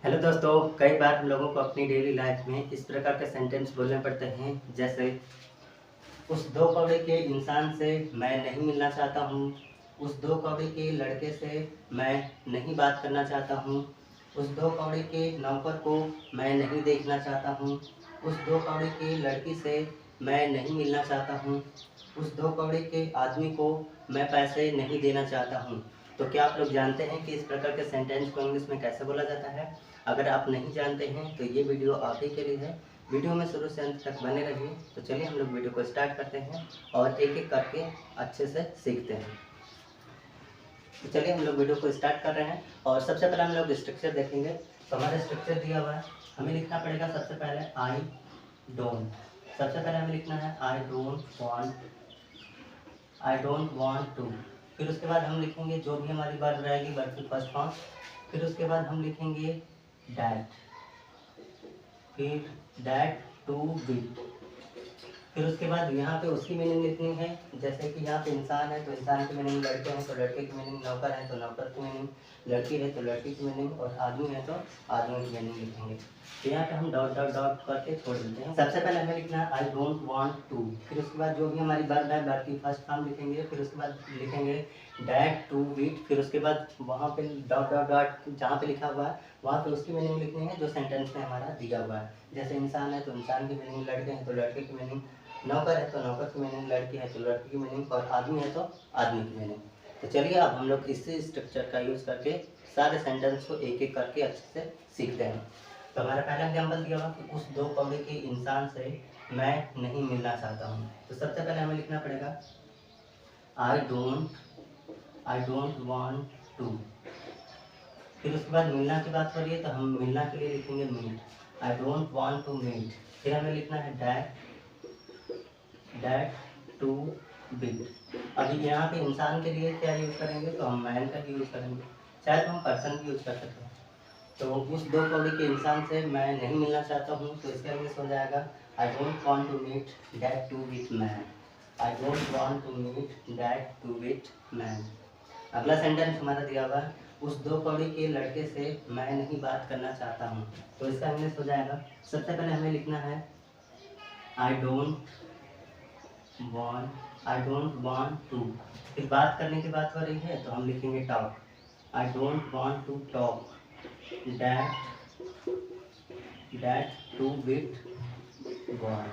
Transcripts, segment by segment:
Hello दोस्तों, कई बार हम लोगों को अपनी डेली लाइफ में इस प्रकार के सेंटेंस बोलने पड़ते हैं, जैसे उस दो कौड़ी के इंसान से मैं नहीं मिलना चाहता हूँ, उस दो कौड़ी के लड़के से मैं नहीं बात करना चाहता हूँ, उस दो कौड़ी के नौकर को मैं नहीं देखना चाहता हूँ, उस दो कौड़ी की लड़की से मैं नहीं मिलना चाहता हूँ, उस दो कौड़ी के आदमी को मैं पैसे नहीं देना चाहता हूँ। तो क्या आप लोग जानते हैं कि इस प्रकार के सेंटेंस को इंग्लिश में कैसे बोला जाता है? अगर आप नहीं जानते हैं तो ये वीडियो आप ही के लिए है। वीडियो में शुरू से अंत तक बने रहिए। तो चलिए हम लोग वीडियो को स्टार्ट करते हैं और एक एक करके अच्छे से सीखते हैं। तो चलिए हम लोग वीडियो को स्टार्ट कर रहे हैं और सबसे पहले हम लोग स्ट्रक्चर देखेंगे। तो हमारा स्ट्रक्चर दिया हुआ है, हमें लिखना पड़ेगा सबसे पहले आई डोंट। सबसे पहले हमें लिखना है आई डोंट वांट टू। फिर उसके बाद हम लिखेंगे जो भी हमारी वर्ब रहेगी, वर्ब की फर्स्ट फॉर्म। फिर उसके बाद हम लिखेंगे डैट, फिर डैट टू बी। फिर उसके बाद यहाँ पे उसकी मीनिंग लिखनी है, जैसे कि यहाँ पे इंसान है तो इंसान की मीनिंग, लड़के हैं तो लड़के की मीनिंग, नौकर है तो नौकर की मीनिंग, लड़की है तो लड़की की मीनिंग और आदमी है तो आदमी की मीनिंग लिखेंगे। तो यहाँ पे हम डॉट डॉट डॉट करके छोड़ देते हैं। सबसे पहले हमें लिखना है आई डोंट वांट टू। फिर उसके बाद जो भी हमारी वर्ब है, वर्ब की फर्स्ट फॉर्म लिखेंगे। फिर उसके बाद लिखेंगे डैट टू वीट। फिर उसके बाद वहाँ पे डॉट डॉट डॉट जहाँ पे लिखा हुआ है वहाँ पे उसकी मीनिंग लिखनी है जो सेंटेंस में हमारा दिया हुआ है। जैसे इंसान है तो इंसान की मीनिंग, लड़के हैं तो लड़के की मीनिंग, नौकर है तो नौकर की मीनिंग, लड़की है तो लड़की की मीनिंग और आदमी है तो आदमी की मीनिंग। तो चलिए अब हम लोग इसी स्ट्रक्चर का यूज़ करके सारे सेंटेंस को एक एक करके अच्छे से सीखते हैं। तो हमारा पहला एग्जाम्पल दिया हुआ कि उस दो कौड़ी के इंसान से मैं नहीं मिलना चाहता हूँ। तो सबसे पहले हमें लिखना पड़ेगा आई डोंट वांट टू। फिर उसके बाद मिलना की बात हो रही है तो हम मिलना के लिए लिखेंगे meet, I don't want to meet. फिर हमें लिखना है डैट टू बिट। अभी यहाँ पे इंसान के लिए क्या यूज़ करेंगे तो हम मैन का यूज़ करेंगे, शायद हम पर्सन भी यूज़ कर सकते हैं। तो उस दो कौड़ी के इंसान से मैं नहीं मिलना चाहता हूँ, तो इसका इंग्लिश हो जाएगा I don't want to meet that to bit man. I don't want to meet that to bit man. अगला सेंटेंस हमारा दिया हुआ है उस दो कौड़ी के लड़के से मैं नहीं बात करना चाहता हूँ। तो इसका इंग्लिश हो जाएगा, सबसे पहले हमें लिखना है आई डोंट वांट टू। फिर बात करने की बात हो रही है तो हम लिखेंगे talk, I don't want to talk that to with boy.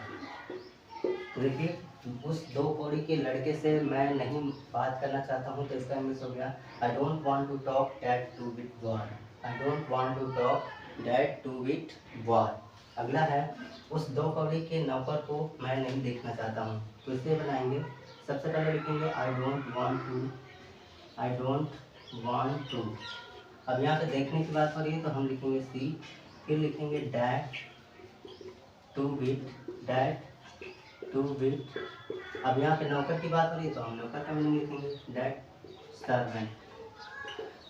तो देखिए उस दो कौड़ी के लड़के से मैं नहीं बात करना चाहता हूँ, तो इसका इंग्लिश हो गया I don't want to talk that to with boy. I don't want to talk that to with boy. अगला है उस दो कौड़ी के नौकर को मैं नहीं देखना चाहता हूँ। तो इसे बनाएंगे, सबसे पहले लिखेंगे आई डोंट वांट टू। अब यहाँ पे देखने की बात हो रही है तो हम लिखेंगे सी। फिर लिखेंगे डैट टू विथ। अब यहाँ पे नौकर की बात हो रही है तो हम नौकर का मीनिंग लिखेंगे डैट सर्वेंट।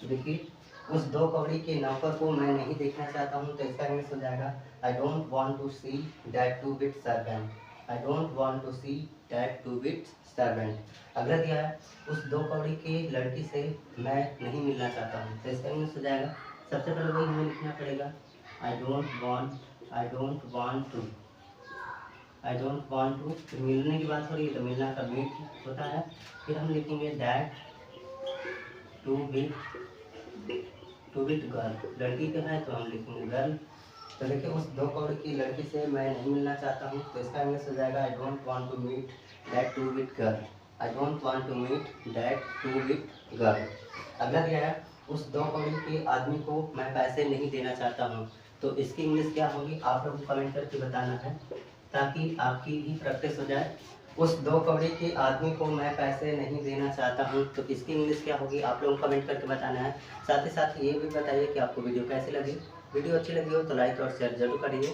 देखिए उस दो कौड़ी के नौकर को मैं नहीं देखना चाहता हूँ, तो इसका इंग्लिश हो जाएगा I don't want to see that to with servant. I don't want to see that to with servant. अगला दिया है उस दो कौड़ी की लड़की से मैं नहीं मिलना चाहता हूँ, तो इसका इंग्लिश हो जाएगा, सबसे पहले वही हमें लिखना पड़ेगा आई डोंट वांट टू। फिर मिलने की बात हो रही है तो मिलना का मीट होता है। फिर हम लिखेंगे डैट टू विथ गर्ल। लड़की का है तो हम लिखेंगे गर्ल। तो देखिए उस दो कौड़ी की लड़की से मैं नहीं मिलना चाहता हूँ, तो इसका इंग्लिश हो जाएगा I don't want to meet that to with girl. I don't want to meet that to with girl. अगला दिया है उस दो कौड़ी के आदमी को मैं पैसे नहीं देना चाहता हूँ। तो इसकी इंग्लिश क्या होगी आप लोग को कमेंट करके बताना है, ताकि आपकी भी प्रैक्टिस हो जाए। उस दो कौड़ी के आदमी को मैं पैसे नहीं देना चाहता हूँ, तो इसकी इंग्लिश क्या होगी आप लोग कमेंट करके बताना है। साथ ही साथ ये भी बताइए कि आपको वीडियो कैसी लगी। वीडियो अच्छी लगी हो तो लाइक और शेयर जरूर करिए।